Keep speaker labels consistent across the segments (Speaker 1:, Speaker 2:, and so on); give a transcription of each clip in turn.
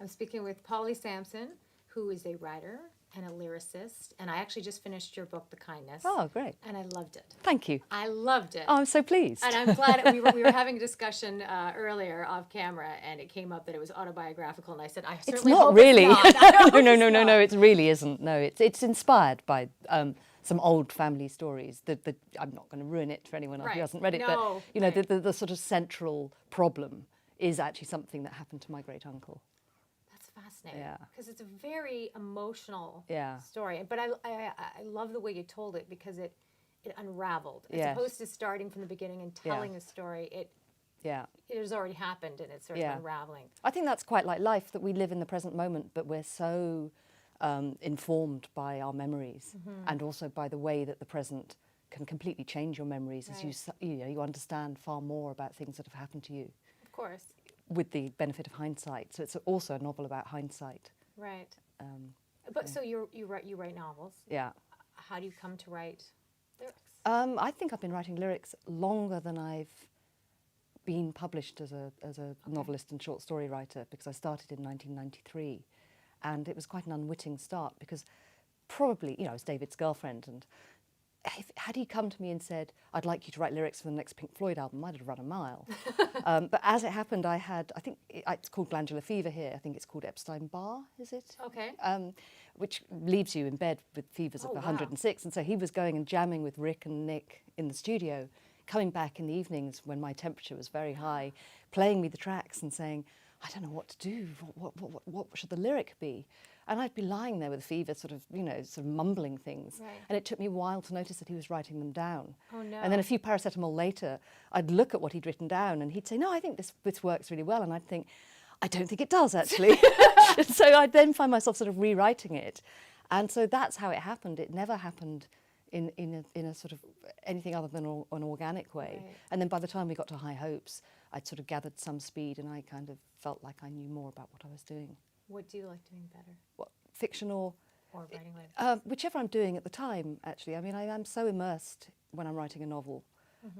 Speaker 1: I'm speaking with Polly Samson, who is a writer and a lyricist. And I actually just finished your book, The Kindness.
Speaker 2: Oh, great.
Speaker 1: And I loved it.
Speaker 2: Thank you.
Speaker 1: I loved it.
Speaker 2: Oh, I'm so pleased.
Speaker 1: And I'm glad we were having a discussion earlier off camera, and it came up that it was autobiographical. And I said, I
Speaker 2: It's
Speaker 1: certainly
Speaker 2: not
Speaker 1: hope
Speaker 2: really.
Speaker 1: it's not. I hope
Speaker 2: no,
Speaker 1: it's
Speaker 2: no, no,
Speaker 1: not.
Speaker 2: no. It really isn't. No, it's inspired by some old family stories. I'm not going to ruin it for anyone else who
Speaker 1: Right.
Speaker 2: hasn't read it,
Speaker 1: No,
Speaker 2: but you know,
Speaker 1: right.
Speaker 2: the sort of central problem is actually something that happened to my great uncle.
Speaker 1: That's fascinating.
Speaker 2: Yeah.
Speaker 1: Because it's a very emotional
Speaker 2: Yeah.
Speaker 1: story. But I love the way you told it, because it unraveled. As
Speaker 2: Yes.
Speaker 1: opposed to starting from the beginning and telling a story, it has already happened and it's sort of unraveling.
Speaker 2: I think that's quite like life, that we live in the present moment, but we're so informed by our memories and also by the way that the present can completely change your memories as you understand far more about things that have happened to you.
Speaker 1: Of course.
Speaker 2: With the benefit of hindsight. So it's also a novel about hindsight.
Speaker 1: Right. But so you write novels.
Speaker 2: Yeah.
Speaker 1: How do you come to write lyrics?
Speaker 2: I think I've been writing lyrics longer than I've been published as a novelist and short story writer, because I started in 1993, and it was quite an unwitting start, because probably, I was David's girlfriend, and had he come to me and said, I'd like you to write lyrics for the next Pink Floyd album, I'd have run a mile. But as it happened, I think it's called glandular fever here. I think it's called Epstein-Barr, is it?
Speaker 1: Okay.
Speaker 2: Which leaves you in bed with fevers of 106. And so he was going and jamming with Rick and Nick in the studio, coming back in the evenings when my temperature was very high, playing me the tracks and saying, I don't know what to do. What should the lyric be? And I'd be lying there with a fever, sort of mumbling things.
Speaker 1: Right.
Speaker 2: And it took me a while to notice that he was writing them down.
Speaker 1: Oh, no.
Speaker 2: And then a few paracetamol later, I'd look at what he'd written down and he'd say, no, I think this works really well. And I'd think, I don't think it does, actually. So I'd then find myself sort of rewriting it. And so that's how it happened. It never happened in a sort of anything other than an organic way.
Speaker 1: Right.
Speaker 2: And then by the time we got to High Hopes, I'd sort of gathered some speed and I kind of felt like I knew more about what I was doing.
Speaker 1: What do you like doing better?
Speaker 2: What, fiction or
Speaker 1: writing lyrics?
Speaker 2: whichever I'm doing at the time, actually. I mean, I am so immersed when I'm writing a novel.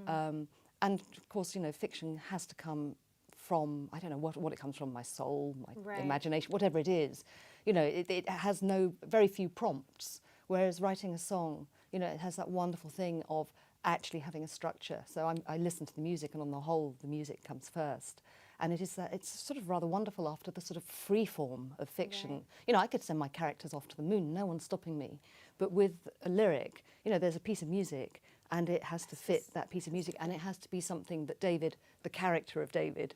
Speaker 2: And of course, fiction has to come from, I don't know what it comes from, my soul, my imagination, whatever it is. It has very few prompts, whereas writing a song, it has that wonderful thing of actually having a structure. So I listen to the music, and on the whole, the music comes first. And it's sort of rather wonderful after the sort of free form of fiction. Right. I could send my characters off to the moon, no one's stopping me. But with a lyric, there's a piece of music, and it has to fit that piece of music, and it has to be something that David, the character of David,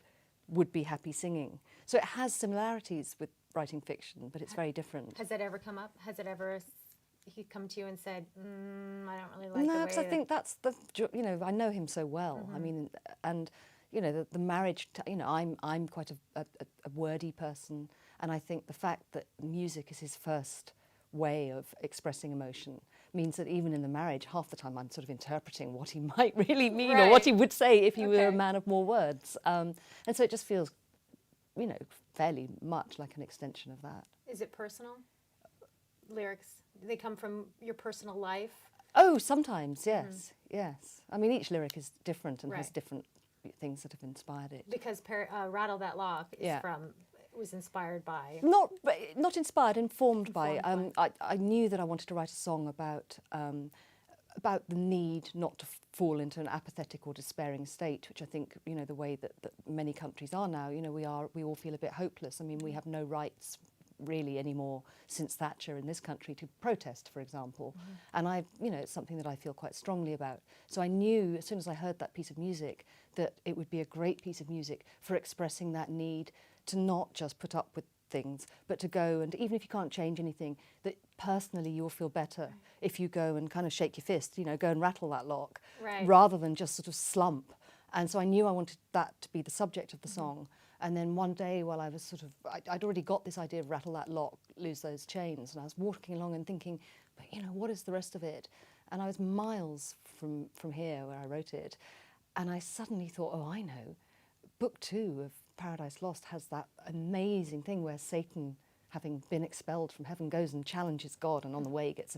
Speaker 2: would be happy singing. So it has similarities with writing fiction, but it's very different.
Speaker 1: Has that ever come up? Has it ever, he come to you and said, I don't really like
Speaker 2: no,
Speaker 1: the way
Speaker 2: because I think that's I know him so well. I mean, and the marriage, I'm quite a wordy person, and I think the fact that music is his first way of expressing emotion means that even in the marriage, half the time I'm sort of interpreting what he might really mean or what he would say if he were a man of more words. And so it just feels, fairly much like an extension of that.
Speaker 1: Is it personal? Lyrics, they come from your personal life?
Speaker 2: Oh, sometimes, yes, yes. I mean, each lyric is different and has different things that have inspired it.
Speaker 1: Because Rattle That Lock is was inspired by...
Speaker 2: Not inspired, informed by. I knew that I wanted to write a song about the need not to fall into an apathetic or despairing state, which I think, the way that many countries are now, we all feel a bit hopeless. I mean, we have no rights really anymore since Thatcher in this country to protest, for example. And it's something that I feel quite strongly about. So I knew as soon as I heard that piece of music that it would be a great piece of music for expressing that need to not just put up with things, but to go, and even if you can't change anything, that personally you'll feel better if you go and kind of shake your fist, go and rattle that lock, rather than just sort of slump. And so I knew I wanted that to be the subject of the song. And then one day while I was I'd already got this idea of rattle that lock, lose those chains, and I was walking along and thinking, but what is the rest of it? And I was miles from here where I wrote it, and I suddenly thought, oh, I know. Book 2 of Paradise Lost has that amazing thing where Satan, having been expelled from heaven, goes and challenges God, and on the way gets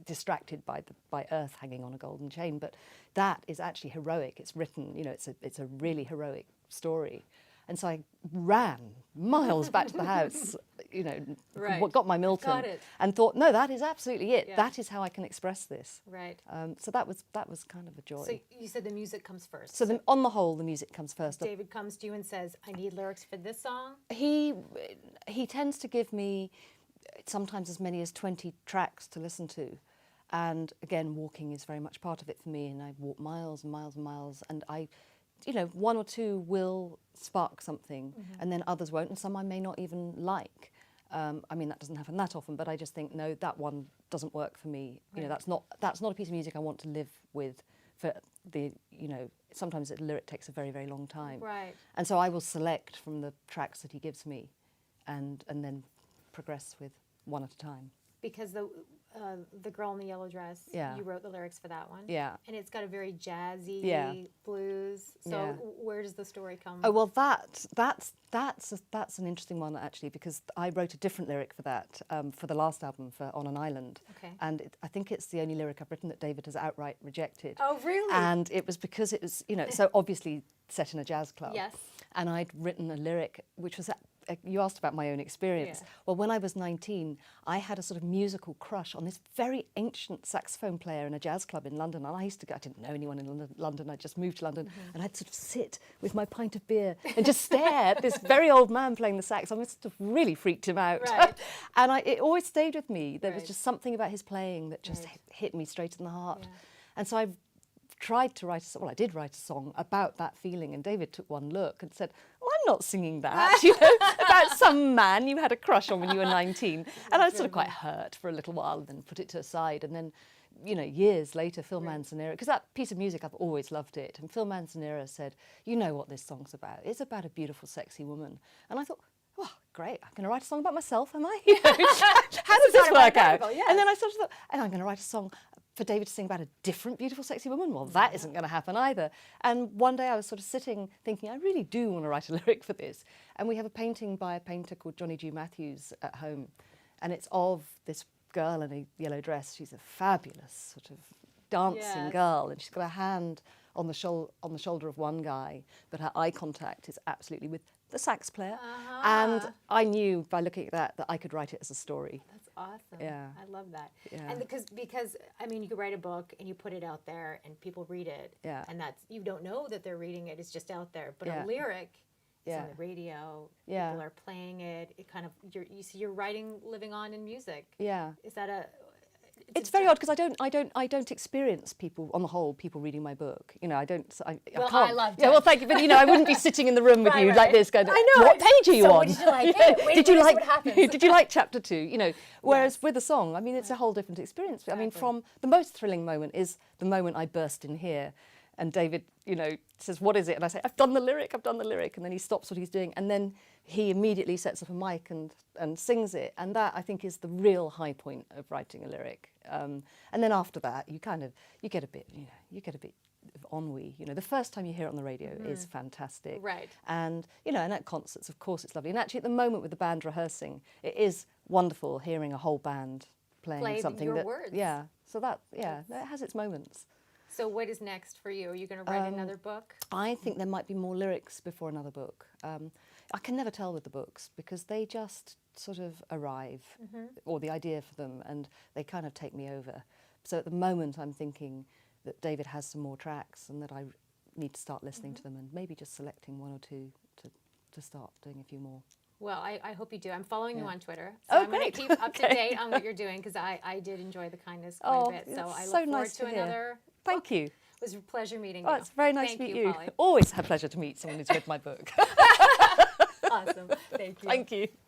Speaker 2: distracted by Earth hanging on a golden chain. But that is actually heroic. It's written, it's a really heroic story. And so I ran miles back to the house, you know,
Speaker 1: Right.
Speaker 2: got my Milton
Speaker 1: Got it.
Speaker 2: and thought, no, that is absolutely it.
Speaker 1: Yeah.
Speaker 2: That is how I can express this.
Speaker 1: Right.
Speaker 2: So that was kind of a joy.
Speaker 1: So you said the music comes first.
Speaker 2: So on the whole, the music comes first.
Speaker 1: David comes to you and says, I need lyrics for this song.
Speaker 2: He tends to give me sometimes as many as 20 tracks to listen to. And again, walking is very much part of it for me. And I walk miles and miles and miles. And you know, one or two will spark something and then others won't. And some I may not even like. I mean, that doesn't happen that often, but I just think, no, that one doesn't work for me. You know, that's not a piece of music I want to live with for the, you know, sometimes the lyric takes a very, very long time.
Speaker 1: Right.
Speaker 2: And so I will select from the tracks that he gives me and then progress with one at a time.
Speaker 1: Because the girl in the yellow dress,
Speaker 2: Yeah.
Speaker 1: you wrote the lyrics for that one.
Speaker 2: Yeah.
Speaker 1: And it's got a very jazzy
Speaker 2: Yeah.
Speaker 1: blues. So
Speaker 2: Yeah.
Speaker 1: where does the story come?
Speaker 2: Oh, well, that's an interesting one, actually, because I wrote a different lyric for that, for the last album, for On an Island.
Speaker 1: Okay.
Speaker 2: And I think it's the only lyric I've written that David has outright rejected.
Speaker 1: Oh, really?
Speaker 2: And it was because it was, you know, so obviously set in a jazz club.
Speaker 1: Yes.
Speaker 2: And I'd written a lyric which was, you asked about my own experience.
Speaker 1: Yeah.
Speaker 2: Well, when I was 19, I had a sort of musical crush on this very ancient saxophone player in a jazz club in London. And I used to go, I didn't know anyone in London. I just moved to London. And I'd sort of sit with my pint of beer and just stare at this very old man playing the sax. I must have really freaked him out.
Speaker 1: Right.
Speaker 2: And it always stayed with me. There was
Speaker 1: Right.
Speaker 2: just something about his playing that just
Speaker 1: Right.
Speaker 2: hit me straight in the heart.
Speaker 1: Yeah.
Speaker 2: And so I tried to write I did write a song about that feeling, and David took one look and said, "Oh, I'm not singing that, you know, about some man you had a crush on when you were 19." And I was sort of quite hurt for a little while and then put it to the side. And then, you know, years later, Phil Manzanera, because that piece of music, I've always loved it. And Phil Manzanera said, "You know what this song's about. It's about a beautiful, sexy woman." And I thought, "Oh, great, I'm going to write a song about myself, am I?" You know, how does this work out?
Speaker 1: yes.
Speaker 2: And then I sort of thought, and I'm going to write a song for David to sing about a different beautiful, sexy woman. Well, that isn't going to happen either. And one day I was sort of sitting thinking, I really do want to write a lyric for this. And we have a painting by a painter called Johnny G. Matthews at home. And it's of this girl in a yellow dress. She's a fabulous sort of dancing
Speaker 1: Yes.
Speaker 2: girl. And she's got her hand on the shoulder of one guy, but her eye contact is absolutely with the sax player. And I knew by looking at that I could write it as a story.
Speaker 1: That's awesome.
Speaker 2: Yeah.
Speaker 1: I love that.
Speaker 2: Yeah.
Speaker 1: And because I mean, you could write a book and you put it out there and people read it.
Speaker 2: Yeah.
Speaker 1: And you don't know that they're reading it. It's just out there. But
Speaker 2: Yeah.
Speaker 1: a lyric is
Speaker 2: Yeah.
Speaker 1: on the radio.
Speaker 2: Yeah.
Speaker 1: People are playing it. It kind of you're writing living on in music.
Speaker 2: Yeah.
Speaker 1: Is that a?
Speaker 2: It's very odd because I don't experience people on the whole people reading my book. You know, I don't. I
Speaker 1: Well,
Speaker 2: can't.
Speaker 1: I loved
Speaker 2: Yeah,
Speaker 1: it.
Speaker 2: well, thank you, but you know, I wouldn't be sitting in the room with
Speaker 1: Right,
Speaker 2: you
Speaker 1: right.
Speaker 2: like this, going,
Speaker 1: I know.
Speaker 2: "What page are you
Speaker 1: So
Speaker 2: on?
Speaker 1: what did you like?
Speaker 2: Yeah.
Speaker 1: Wait,
Speaker 2: Did you
Speaker 1: wait,
Speaker 2: like?
Speaker 1: what happens?
Speaker 2: Did you like chapter 2? You know, whereas
Speaker 1: Yes.
Speaker 2: with a song, I mean, it's a whole different experience. I mean,
Speaker 1: Exactly.
Speaker 2: from the most thrilling moment is the moment I burst in here, and David, you know, says, "What is it?" And I say, "I've done the lyric. I've done the lyric." And then he stops what he's doing, and then he immediately sets up a mic and sings it. And that, I think, is the real high point of writing a lyric. And then after that, you get a bit of ennui. You know, the first time you hear it on the radio is fantastic.
Speaker 1: Right.
Speaker 2: And, you know, and at concerts, of course, it's lovely. And actually, at the moment with the band rehearsing, it is wonderful hearing a whole band playing
Speaker 1: Play
Speaker 2: something
Speaker 1: your
Speaker 2: that,
Speaker 1: words.
Speaker 2: yeah. So that, yeah, it has its moments.
Speaker 1: So what is next for you? Are you going to write another book?
Speaker 2: I think there might be more lyrics before another book. I can never tell with the books because they just sort of arrive, or the idea for them, and they kind of take me over. So at the moment I'm thinking that David has some more tracks and that I need to start listening to them and maybe just selecting one or two to start doing a few more.
Speaker 1: Well, I hope you do. I'm following you
Speaker 2: Yeah.
Speaker 1: on Twitter.
Speaker 2: Oh,
Speaker 1: So I'm going
Speaker 2: great.
Speaker 1: to keep up to
Speaker 2: Okay.
Speaker 1: date on what you're doing because I did enjoy the kindness quite
Speaker 2: Oh,
Speaker 1: a bit. So
Speaker 2: it's
Speaker 1: I look
Speaker 2: so
Speaker 1: forward
Speaker 2: nice
Speaker 1: to
Speaker 2: to hear.
Speaker 1: another.
Speaker 2: Thank you.
Speaker 1: It was a pleasure meeting
Speaker 2: Oh,
Speaker 1: you.
Speaker 2: it's very nice
Speaker 1: Thank
Speaker 2: to meet you.
Speaker 1: Polly.
Speaker 2: Always a pleasure to meet someone who's read my book.
Speaker 1: Awesome. Thank you.
Speaker 2: Thank you.